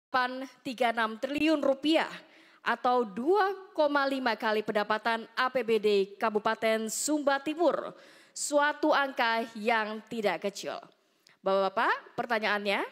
36 triliun rupiah atau 2,5 kali pendapatan APBD Kabupaten Sumba Timur. Suatu angka yang tidak kecil. Bapak-bapak, pertanyaannya,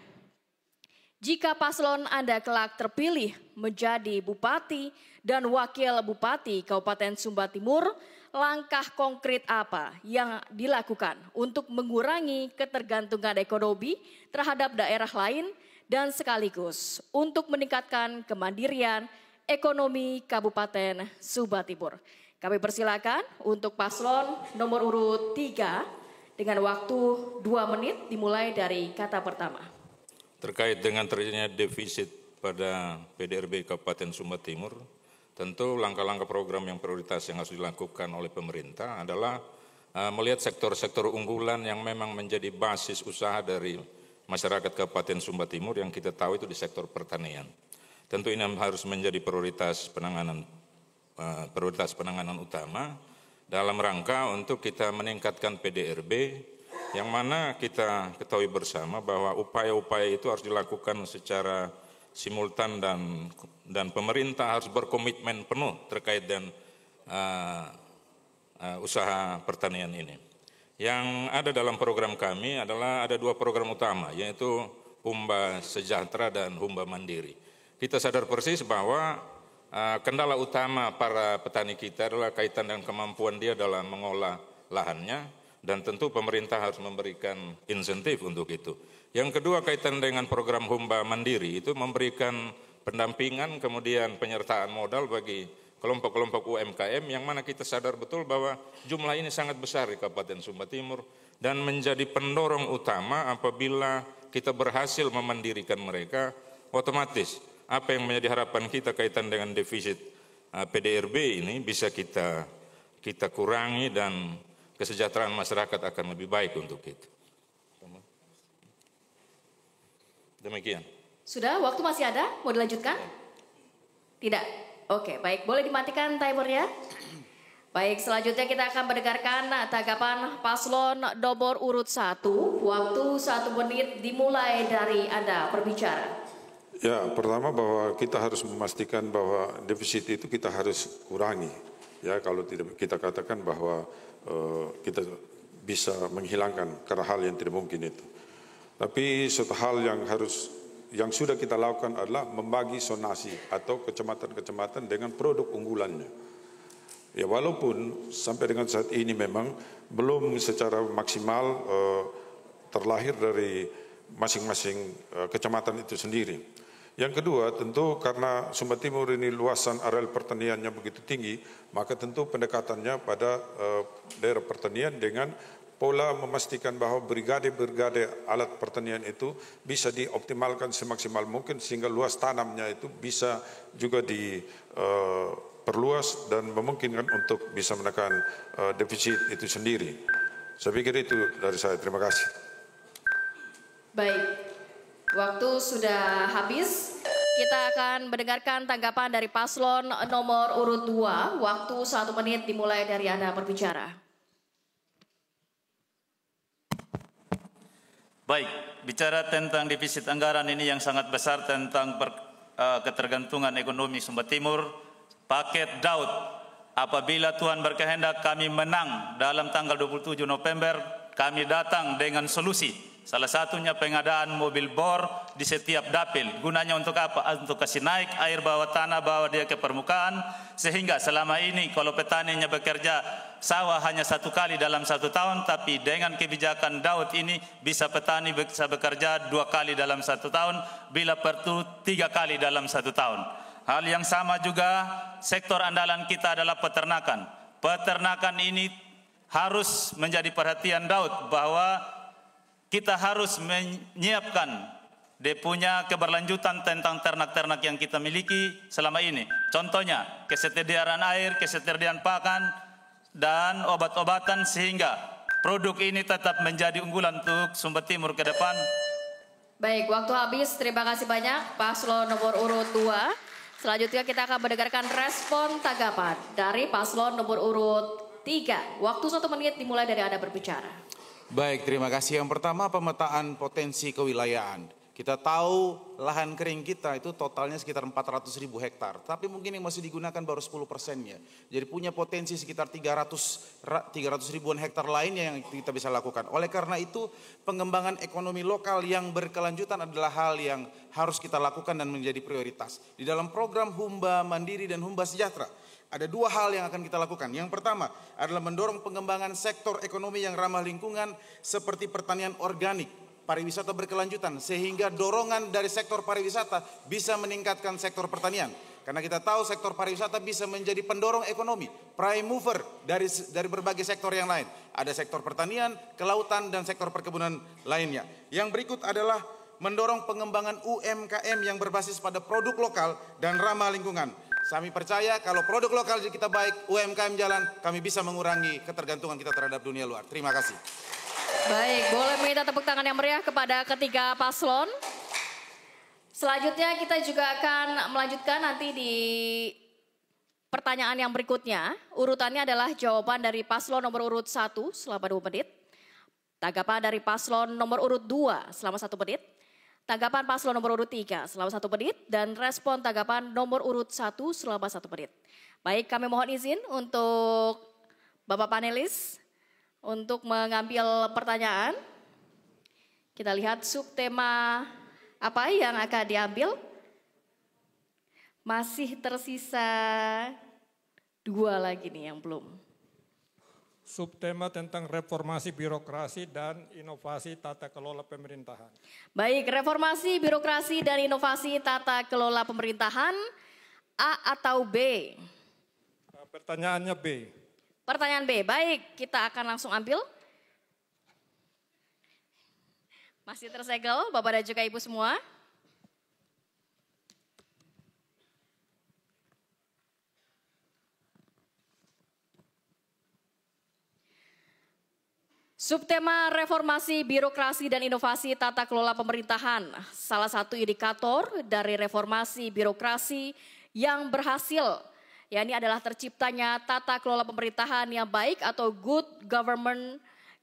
jika paslon Anda kelak terpilih menjadi Bupati dan Wakil Bupati Kabupaten Sumba Timur, langkah konkret apa yang dilakukan untuk mengurangi ketergantungan ekonomi terhadap daerah lain dan sekaligus untuk meningkatkan kemandirian ekonomi Kabupaten Sumba Timur? Kami persilakan untuk paslon nomor urut 3 dengan waktu 2 menit dimulai dari kata pertama. Terkait dengan terjadinya defisit pada PDRB Kabupaten Sumba Timur, tentu langkah-langkah program yang prioritas yang harus dilakukan oleh pemerintah adalah melihat sektor-sektor unggulan yang memang menjadi basis usaha dari masyarakat Kabupaten Sumba Timur yang kita tahu itu di sektor pertanian. Tentu ini harus menjadi prioritas penanganan utama dalam rangka untuk kita meningkatkan PDRB, yang mana kita ketahui bersama bahwa upaya-upaya itu harus dilakukan secara simultan dan pemerintah harus berkomitmen penuh terkait dengan usaha pertanian ini. Yang ada dalam program kami adalah ada 2 program utama, yaitu Humba Sejahtera dan Humba Mandiri. Kita sadar persis bahwa kendala utama para petani kita adalah kaitan dengan kemampuan dia dalam mengolah lahannya, dan tentu pemerintah harus memberikan insentif untuk itu. Yang kedua, kaitan dengan program Humba Mandiri itu memberikan pendampingan kemudian penyertaan modal bagi kelompok-kelompok UMKM yang mana kita sadar betul bahwa jumlah ini sangat besar di Kabupaten Sumba Timur dan menjadi pendorong utama apabila kita berhasil memandirikan mereka, otomatis apa yang menjadi harapan kita kaitan dengan defisit PDRB ini bisa kita kurangi dan kesejahteraan masyarakat akan lebih baik untuk itu. Demikian. Sudah, waktu masih ada? Mau dilanjutkan? Tidak? Oke, baik. Boleh dimatikan timernya? Baik, selanjutnya kita akan mendengarkan tanggapan paslon nomor urut 1. Waktu 1 menit dimulai dari Anda berbicara. Ya, pertama bahwa kita harus memastikan bahwa defisit itu kita harus kurangi. Ya, kalau tidak kita katakan bahwa kita bisa menghilangkan karena hal yang tidak mungkin itu. Tapi satu hal yang sudah kita lakukan adalah membagi zonasi atau kecamatan-kecamatan dengan produk unggulannya. Ya, walaupun sampai dengan saat ini memang belum secara maksimal terlahir dari masing-masing kecamatan itu sendiri. Yang kedua, tentu karena Sumba Timur ini luasan areal pertaniannya begitu tinggi, maka tentu pendekatannya pada daerah pertanian dengan pola memastikan bahwa brigade-brigade alat pertanian itu bisa dioptimalkan semaksimal mungkin sehingga luas tanamnya itu bisa juga diperluas dan memungkinkan untuk bisa menekan defisit itu sendiri. Saya pikir itu dari saya. Terima kasih. Baik. Waktu sudah habis, kita akan mendengarkan tanggapan dari paslon nomor urut 2. Waktu 1 menit dimulai dari Anda berbicara. Baik, bicara tentang defisit anggaran ini yang sangat besar tentang ketergantungan ekonomi Sumba Timur, paket Daud, apabila Tuhan berkehendak kami menang dalam tanggal 27 November, kami datang dengan solusi. Salah satunya pengadaan mobil bor di setiap dapil. Gunanya untuk apa? Untuk kasih naik air bawah tanah, bawa dia ke permukaan. Sehingga selama ini kalau petaninya bekerja sawah hanya 1 kali dalam 1 tahun. Tapi dengan kebijakan Daud ini petani bisa bekerja 2 kali dalam 1 tahun. Bila perlu 3 kali dalam 1 tahun. Hal yang sama juga sektor andalan kita adalah peternakan. Peternakan ini harus menjadi perhatian Daud bahwa kita harus menyiapkan dia punya keberlanjutan tentang ternak-ternak yang kita miliki selama ini. Contohnya kesetiaan air, kesetiaan pakan, dan obat-obatan sehingga produk ini tetap menjadi unggulan untuk Sumba Timur ke depan. Baik, waktu habis. Terima kasih banyak paslon nomor urut 2. Selanjutnya kita akan mendengarkan respon tanggapan dari paslon nomor urut 3. Waktu 1 menit dimulai dari Anda berbicara. Baik, terima kasih. Yang pertama, pemetaan potensi kewilayahan. Kita tahu lahan kering kita itu totalnya sekitar 400.000 hektar, tapi mungkin yang masih digunakan baru 10%-nya. Jadi punya potensi sekitar 300 ribuan hektar lainnya yang kita bisa lakukan. Oleh karena itu, pengembangan ekonomi lokal yang berkelanjutan adalah hal yang harus kita lakukan dan menjadi prioritas. Di dalam program Humba Mandiri dan Humba Sejahtera, ada dua hal yang akan kita lakukan. Yang pertama adalah mendorong pengembangan sektor ekonomi yang ramah lingkungan seperti pertanian organik, pariwisata berkelanjutan, sehingga dorongan dari sektor pariwisata bisa meningkatkan sektor pertanian. Karena kita tahu sektor pariwisata bisa menjadi pendorong ekonomi, prime mover dari berbagai sektor yang lain. Ada sektor pertanian, kelautan, dan sektor perkebunan lainnya. Yang berikut adalah mendorong pengembangan UMKM yang berbasis pada produk lokal dan ramah lingkungan. Kami percaya kalau produk lokal kita baik, UMKM jalan, kami bisa mengurangi ketergantungan kita terhadap dunia luar. Terima kasih. Baik, boleh minta tepuk tangan yang meriah kepada ketiga paslon. Selanjutnya kita juga akan melanjutkan nanti di pertanyaan yang berikutnya. Urutannya adalah jawaban dari paslon nomor urut 1 selama 2 menit. Tanggapan dari paslon nomor urut 2 selama 1 menit. Tanggapan paslon nomor urut 3 selama 1 menit. Dan respon tanggapan nomor urut 1 selama 1 menit. Baik, kami mohon izin untuk Bapak panelis untuk mengambil pertanyaan. Kita lihat subtema apa yang akan diambil. Masih tersisa 2 lagi nih yang belum. Subtema tentang reformasi birokrasi dan inovasi tata kelola pemerintahan. Baik, reformasi birokrasi dan inovasi tata kelola pemerintahan, A atau B? Pertanyaannya B. Pertanyaan B, baik, kita akan langsung ambil. Masih tersegel, Bapak dan juga Ibu semua. Subtema reformasi birokrasi dan inovasi tata kelola pemerintahan. Salah satu indikator dari reformasi birokrasi yang berhasil, yakni adalah terciptanya tata kelola pemerintahan yang baik atau good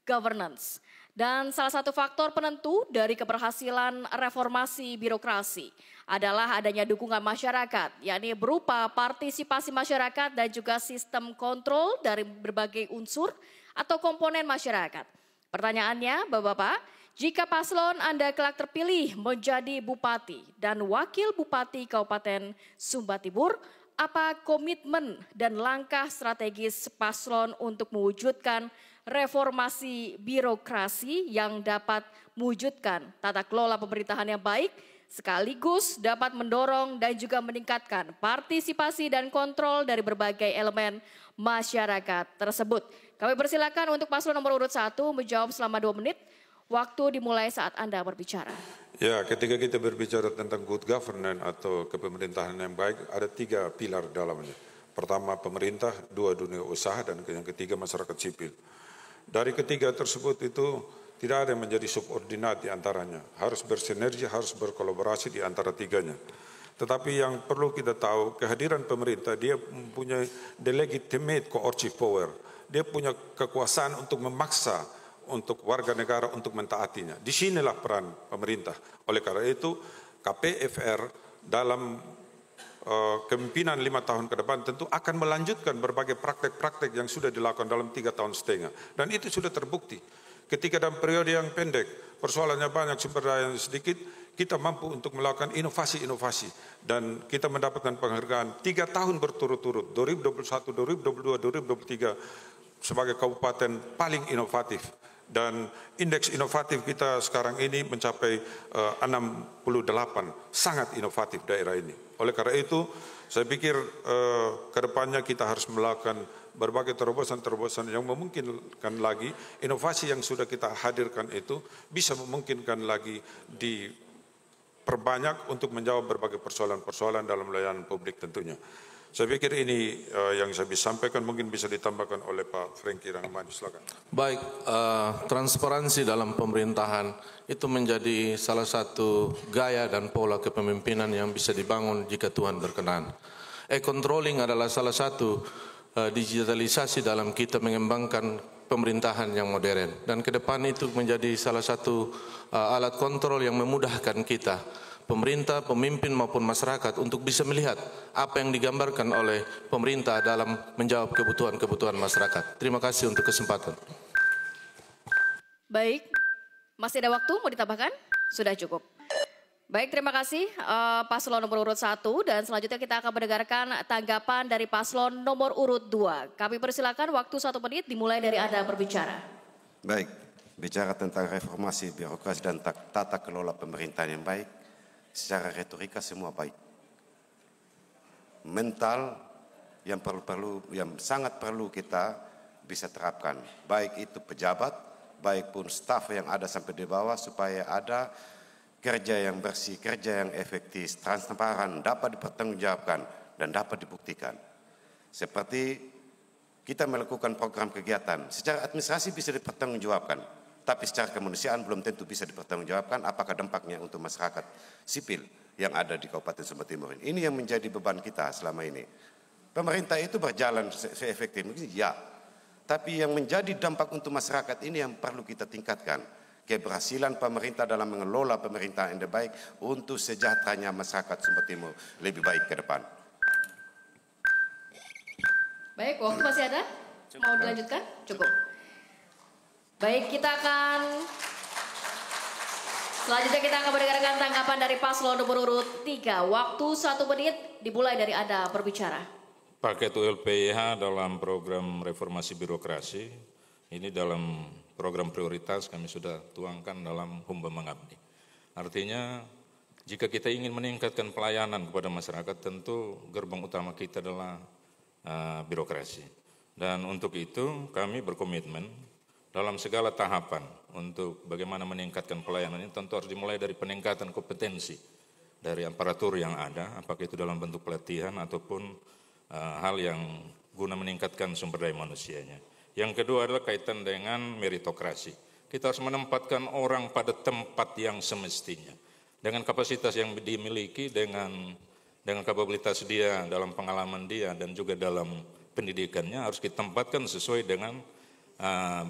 governance. Dan salah satu faktor penentu dari keberhasilan reformasi birokrasi adalah adanya dukungan masyarakat, yakni berupa partisipasi masyarakat dan juga sistem kontrol dari berbagai unsur atau komponen masyarakat. Pertanyaannya, Bapak-Bapak, jika paslon Anda kelak terpilih menjadi Bupati dan Wakil Bupati Kabupaten Sumba Timur, apa komitmen dan langkah strategis paslon untuk mewujudkan reformasi birokrasi yang dapat mewujudkan tata kelola pemerintahan yang baik, sekaligus dapat mendorong dan juga meningkatkan partisipasi dan kontrol dari berbagai elemen masyarakat tersebut? Kami persilakan untuk paslon nomor urut 1 menjawab selama 2 menit. Waktu dimulai saat Anda berbicara. Ya, ketika kita berbicara tentang good governance atau kepemerintahan yang baik, ada 3 pilar dalamnya. Pertama pemerintah, 2 dunia usaha, dan yang ketiga masyarakat sipil. Dari ketiga tersebut itu tidak ada yang menjadi subordinat di antaranya. Harus bersinergi, harus berkolaborasi di antara tiganya. Tetapi yang perlu kita tahu, kehadiran pemerintah, dia mempunyai the legitimate coercive power. Dia punya kekuasaan untuk memaksa untuk warga negara untuk mentaatinya. Disinilah peran pemerintah. Oleh karena itu, KPFR dalam kepemimpinan 5 tahun ke depan tentu akan melanjutkan berbagai praktek-praktek yang sudah dilakukan dalam 3,5 tahun. Dan itu sudah terbukti. Ketika dalam periode yang pendek, persoalannya banyak, sumber daya yang sedikit, kita mampu untuk melakukan inovasi-inovasi. Dan kita mendapatkan penghargaan 3 tahun berturut-turut, 2021, 2022, 2023, sebagai kabupaten paling inovatif. Dan indeks inovatif kita sekarang ini mencapai 68, sangat inovatif daerah ini. Oleh karena itu, saya pikir ke depannya kita harus melakukan berbagai terobosan-terobosan yang memungkinkan lagi inovasi yang sudah kita hadirkan itu bisa memungkinkan lagi diperbanyak untuk menjawab berbagai persoalan-persoalan dalam layanan publik tentunya. Saya pikir ini yang saya bisa sampaikan, mungkin bisa ditambahkan oleh Pak Franky Rahman. Silakan. Baik, transparansi dalam pemerintahan itu menjadi salah satu gaya dan pola kepemimpinan yang bisa dibangun jika Tuhan berkenan. E-controlling adalah salah satu digitalisasi dalam kita mengembangkan pemerintahan yang modern. Dan ke depan itu menjadi salah satu alat kontrol yang memudahkan kita, pemerintah, pemimpin maupun masyarakat untuk bisa melihat apa yang digambarkan oleh pemerintah dalam menjawab kebutuhan-kebutuhan masyarakat. Terima kasih untuk kesempatan. Baik, masih ada waktu mau ditambahkan? Sudah cukup. Baik, terima kasih paslon nomor urut 1 dan selanjutnya kita akan mendengarkan tanggapan dari paslon nomor urut 2. Kami persilakan waktu 1 menit dimulai dari Anda berbicara. Baik, bicara tentang reformasi birokrasi dan tata kelola pemerintahan yang baik, secara retorika semua baik. Mental yang sangat perlu kita bisa terapkan, baik itu pejabat, baik pun staf yang ada sampai di bawah, supaya ada kerja yang bersih, kerja yang efektif, transparan, dapat dipertanggungjawabkan dan dapat dibuktikan. Seperti kita melakukan program kegiatan, secara administrasi bisa dipertanggungjawabkan, tapi secara kemanusiaan belum tentu bisa dipertanggungjawabkan apakah dampaknya untuk masyarakat sipil yang ada di Kabupaten Sumba Timur ini. Ini yang menjadi beban kita selama ini. Pemerintah itu berjalan seefektif mungkin, ya, tapi yang menjadi dampak untuk masyarakat ini yang perlu kita tingkatkan. Keberhasilan pemerintah dalam mengelola pemerintahan yang baik untuk sejahteranya masyarakat Sumba Timur lebih baik ke depan. Baik, waktu masih ada? Mau dilanjutkan? Cukup. Baik, selanjutnya kita akan mendengarkan tanggapan dari paslon nomor urut 3. Waktu 1 menit dimulai dari Anda berbicara. Paket ULPIH dalam program reformasi birokrasi, ini dalam program prioritas kami sudah tuangkan dalam Humba Mengabdi. Artinya jika kita ingin meningkatkan pelayanan kepada masyarakat, tentu gerbang utama kita adalah birokrasi. Dan untuk itu kami berkomitmen dalam segala tahapan untuk bagaimana meningkatkan pelayanan ini, tentu harus dimulai dari peningkatan kompetensi dari aparatur yang ada, apakah itu dalam bentuk pelatihan ataupun hal yang guna meningkatkan sumber daya manusianya. Yang kedua adalah kaitan dengan meritokrasi. Kita harus menempatkan orang pada tempat yang semestinya. Dengan kapasitas yang dimiliki, dengan kapabilitas dia, dalam pengalaman dia, dan juga dalam pendidikannya harus kita tempatkan sesuai dengan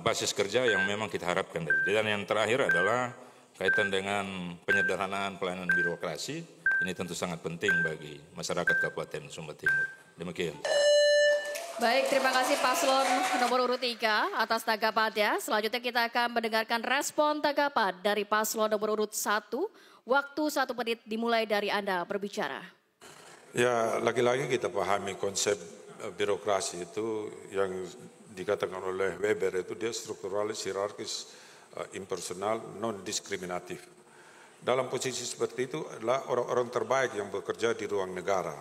basis kerja yang memang kita harapkan. Dan yang terakhir adalah kaitan dengan penyederhanaan pelayanan birokrasi. Ini tentu sangat penting bagi masyarakat Kabupaten Sumba Timur. Demikian. Baik, terima kasih paslon nomor urut 3 atas tanggapannya. Selanjutnya kita akan mendengarkan respon tanggapan dari paslon nomor urut 1. Waktu 1 menit dimulai dari Anda berbicara. Ya, lagi-lagi kita pahami konsep birokrasi itu yang dikatakan oleh Weber itu dia strukturalis, hierarkis, impersonal, non-diskriminatif. Dalam posisi seperti itu adalah orang-orang terbaik yang bekerja di ruang negara.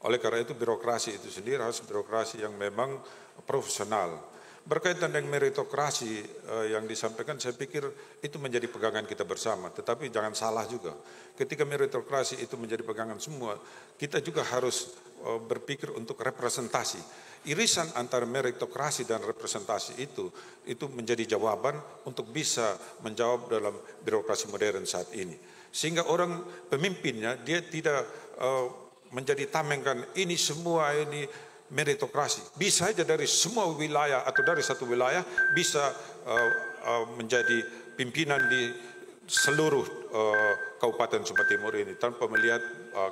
Oleh karena itu birokrasi itu sendiri harus birokrasi yang memang profesional. Berkaitan dengan meritokrasi yang disampaikan, saya pikir itu menjadi pegangan kita bersama. Tetapi jangan salah juga, ketika meritokrasi itu menjadi pegangan semua, kita juga harus berpikir untuk representasi. Irisan antara meritokrasi dan representasi itu menjadi jawaban untuk bisa menjawab dalam birokrasi modern saat ini. Sehingga orang pemimpinnya dia tidak menjadi tamengkan ini semua ini meritokrasi. Bisa saja dari semua wilayah atau dari satu wilayah bisa menjadi pimpinan di seluruh Kabupaten Sumba Timur ini tanpa melihat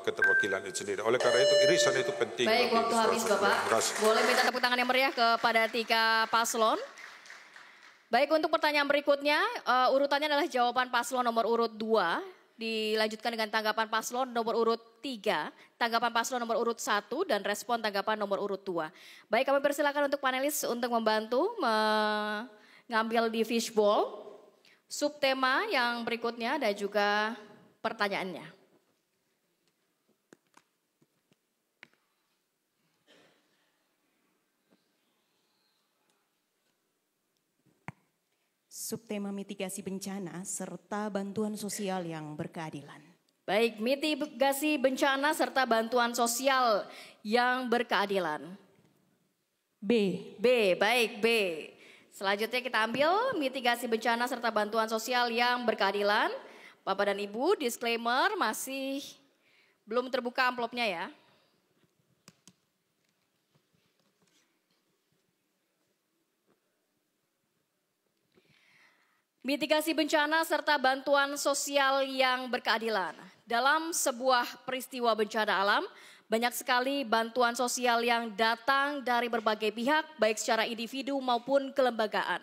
keterwakilan itu sendiri. Oleh karena itu irisan itu penting. Baik, waktu habis Bapak. Boleh minta tepuk tangan yang meriah kepada 3 paslon. Baik, untuk pertanyaan berikutnya urutannya adalah jawaban paslon nomor urut 2. Dilanjutkan dengan tanggapan paslon nomor urut 3, tanggapan paslon nomor urut 1, dan respon tanggapan nomor urut 2. Baik, kami persilakan untuk panelis untuk membantu mengambil di fishbowl subtema yang berikutnya dan juga pertanyaannya. Subtema mitigasi bencana serta bantuan sosial yang berkeadilan. Baik, mitigasi bencana serta bantuan sosial yang berkeadilan. B. Baik B. Selanjutnya kita ambil mitigasi bencana serta bantuan sosial yang berkeadilan. Bapak dan Ibu, disclaimer masih belum terbuka amplopnya ya. Mitigasi bencana serta bantuan sosial yang berkeadilan. Dalam sebuah peristiwa bencana alam, banyak sekali bantuan sosial yang datang dari berbagai pihak, baik secara individu maupun kelembagaan.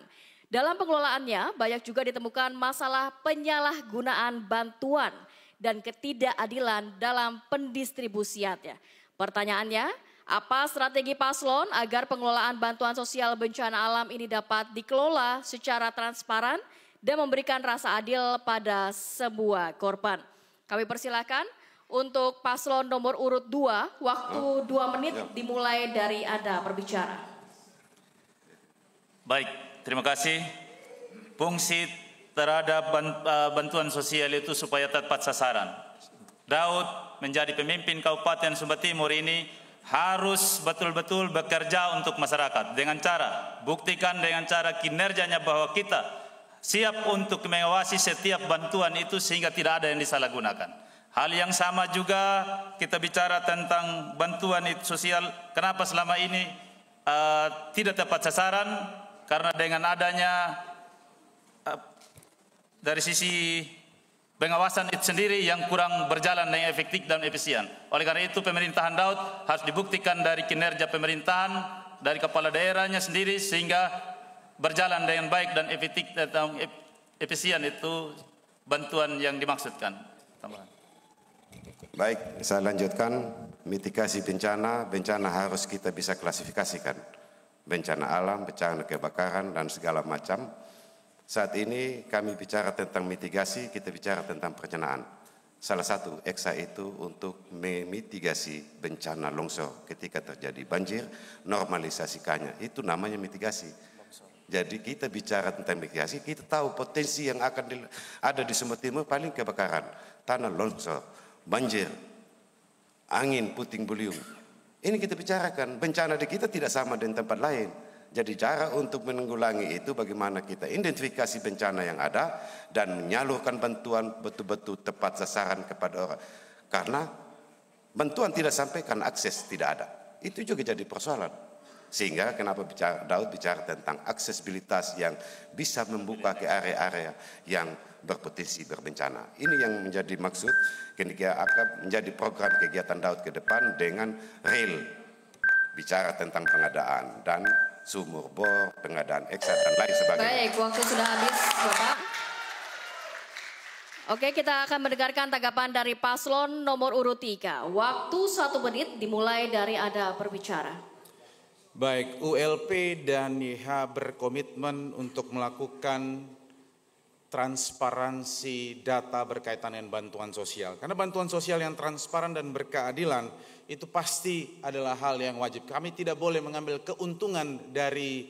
Dalam pengelolaannya, banyak juga ditemukan masalah penyalahgunaan bantuan dan ketidakadilan dalam pendistribusiannya. Pertanyaannya, apa strategi paslon agar pengelolaan bantuan sosial bencana alam ini dapat dikelola secara transparan dan memberikan rasa adil pada semua korban? Kami persilakan untuk paslon nomor urut 2, waktu 2 menit dimulai dari Anda berbicara. Baik, terima kasih. Fungsi terhadap bantuan sosial itu supaya tepat sasaran. Daud menjadi pemimpin Kabupaten Sumba Timur ini harus betul-betul bekerja untuk masyarakat. Dengan cara, buktikan dengan cara kinerjanya bahwa kita siap untuk mengawasi setiap bantuan itu sehingga tidak ada yang disalahgunakan. Hal yang sama juga kita bicara tentang bantuan sosial. Kenapa selama ini tidak tepat sasaran? Karena dengan adanya dari sisi pengawasan itu sendiri yang kurang berjalan dengan efektif dan efisien. Oleh karena itu pemerintahan Daud harus dibuktikan dari kinerja pemerintahan, dari kepala daerahnya sendiri sehingga berjalan dengan baik dan efisien itu bantuan yang dimaksudkan. Tambahan. Baik, saya lanjutkan. Mitigasi bencana harus kita bisa klasifikasikan. Bencana alam, bencana kebakaran, dan segala macam. Saat ini kami bicara tentang mitigasi, kita bicara tentang perencanaan. Salah satu EXA itu untuk memitigasi bencana longsor ketika terjadi banjir, normalisasikannya. Itu namanya mitigasi. Jadi kita bicara tentang mitigasi, kita tahu potensi yang akan ada di Sumba Timur paling kebakaran, tanah longsor, banjir, angin puting beliung. Ini kita bicarakan, bencana di kita tidak sama dengan tempat lain. Jadi cara untuk menanggulangi itu bagaimana kita identifikasi bencana yang ada dan menyalurkan bantuan betul-betul tepat sasaran kepada orang. Karena bantuan tidak sampai karena akses tidak ada. Itu juga jadi persoalan. Sehingga kenapa Daud bicara tentang aksesibilitas yang bisa membuka ke area-area yang berpotensi berbencana. Ini yang menjadi maksud ketika akan menjadi program kegiatan Daud ke depan dengan real. Bicara tentang pengadaan dan sumur bor, pengadaan EXA dan lain sebagainya. Baik, waktu sudah habis Bapak. Oke, kita akan mendengarkan tanggapan dari paslon nomor urut 3. Waktu 1 menit dimulai dari Anda berbicara. Baik, ULP dan YH berkomitmen untuk melakukan transparansi data berkaitan dengan bantuan sosial. Karena bantuan sosial yang transparan dan berkeadilan itu pasti adalah hal yang wajib. Kami tidak boleh mengambil keuntungan dari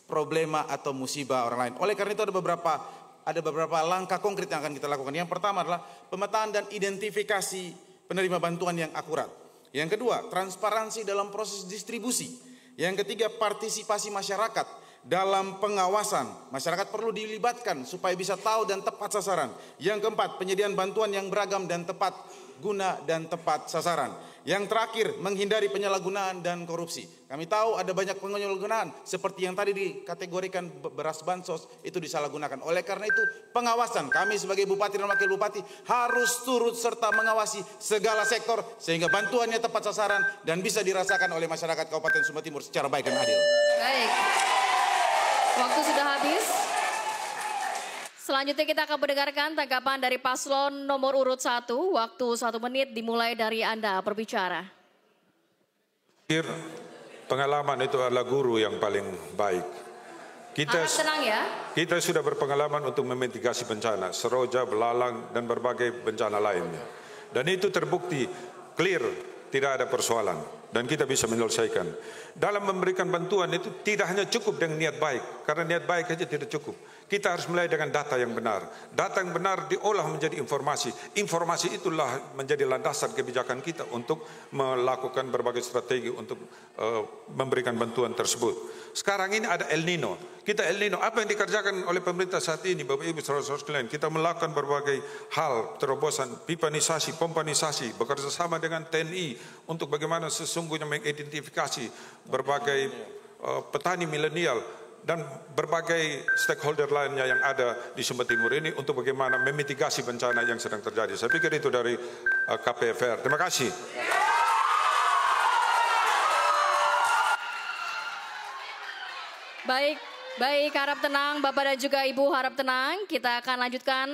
problema atau musibah orang lain. Oleh karena itu ada beberapa langkah konkret yang akan kita lakukan. Yang pertama adalah pemetaan dan identifikasi penerima bantuan yang akurat. Yang kedua, transparansi dalam proses distribusi. Yang ketiga, partisipasi masyarakat dalam pengawasan. Masyarakat perlu dilibatkan supaya bisa tahu dan tepat sasaran. Yang keempat, penyediaan bantuan yang beragam dan tepat guna dan tepat sasaran. Yang terakhir, menghindari penyalahgunaan dan korupsi. Kami tahu ada banyak penyalahgunaan seperti yang tadi dikategorikan beras bansos itu disalahgunakan. Oleh karena itu, pengawasan kami sebagai bupati dan wakil bupati harus turut serta mengawasi segala sektor sehingga bantuannya tepat sasaran dan bisa dirasakan oleh masyarakat Kabupaten Sumba Timur secara baik dan adil. Baik. Waktu sudah habis. Selanjutnya kita akan mendengarkan tanggapan dari paslon nomor urut 1. Waktu 1 menit dimulai dari Anda berbicara. Pengalaman itu adalah guru yang paling baik. Kita sudah berpengalaman untuk memitigasi bencana, Seroja, Belalang, dan berbagai bencana lainnya. Dan itu terbukti clear, tidak ada persoalan. Dan kita bisa menyelesaikan. Dalam memberikan bantuan itu tidak hanya cukup dengan niat baik. Karena niat baik saja tidak cukup. Kita harus mulai dengan data yang benar. Data yang benar diolah menjadi informasi. Informasi itulah menjadi landasan kebijakan kita untuk melakukan berbagai strategi untuk memberikan bantuan tersebut. Sekarang ini ada El Nino. Kita El Nino, apa yang dikerjakan oleh pemerintah saat ini, Bapak Ibu saudara-saudara sekalian, kita melakukan berbagai hal, terobosan, pipanisasi, pompanisasi, bekerja sama dengan TNI untuk bagaimana sesungguhnya mengidentifikasi berbagai petani milenial dan berbagai stakeholder lainnya yang ada di Sumba Timur ini untuk bagaimana memitigasi bencana yang sedang terjadi. Saya pikir itu dari KPFR. Terima kasih. Baik, harap tenang Bapak dan juga Ibu, harap tenang. Kita akan lanjutkan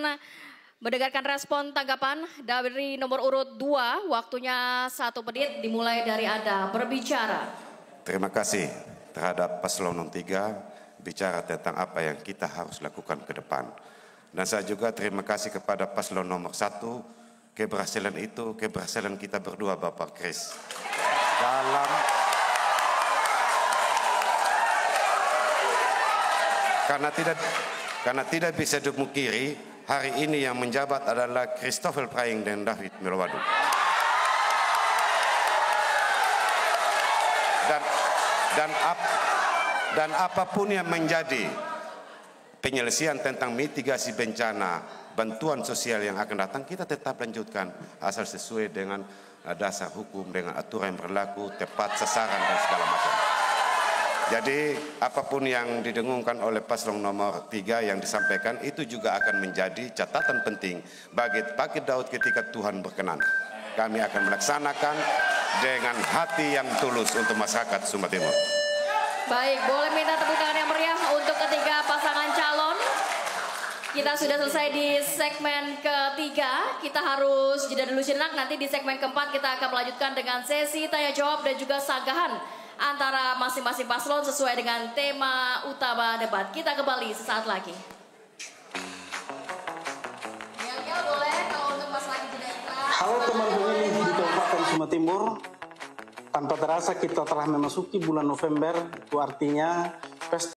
mendengarkan respon tanggapan dari nomor urut 2. Waktunya 1 menit dimulai dari Anda berbicara. Terima kasih terhadap paslon 3 bicara tentang apa yang kita harus lakukan ke depan. Dan saya juga terima kasih kepada paslon nomor 1, keberhasilan itu keberhasilan kita berdua Bapak Kris. Karena tidak bisa dipungkiri, hari ini yang menjabat adalah Christopher Praing dan David Melowadu. Dan apapun yang menjadi penyelesaian tentang mitigasi bencana, bantuan sosial yang akan datang, kita tetap lanjutkan asal sesuai dengan dasar hukum, dengan aturan yang berlaku, tepat sasaran dan segala macam. Jadi apapun yang didengungkan oleh paslon nomor 3 yang disampaikan itu juga akan menjadi catatan penting bagi Paket Daud ketika Tuhan berkenan. Kami akan melaksanakan dengan hati yang tulus untuk masyarakat Sumba Timur. Baik, boleh minta tepuk tangan yang meriah untuk ketiga pasangan calon. Kita sudah selesai di segmen ketiga. Kita harus jeda dulu sejenak. Nanti di segmen keempat kita akan melanjutkan dengan sesi tanya jawab dan juga sanggahan antara masing-masing paslon sesuai dengan tema utama debat. Kita kembali sesaat lagi. Ya, boleh kalau untuk Mas lagi jeda iklan. Halo teman pemilih di Kabupaten Sumba Timur. Tanpa terasa kita telah memasuki bulan November, itu artinya pesta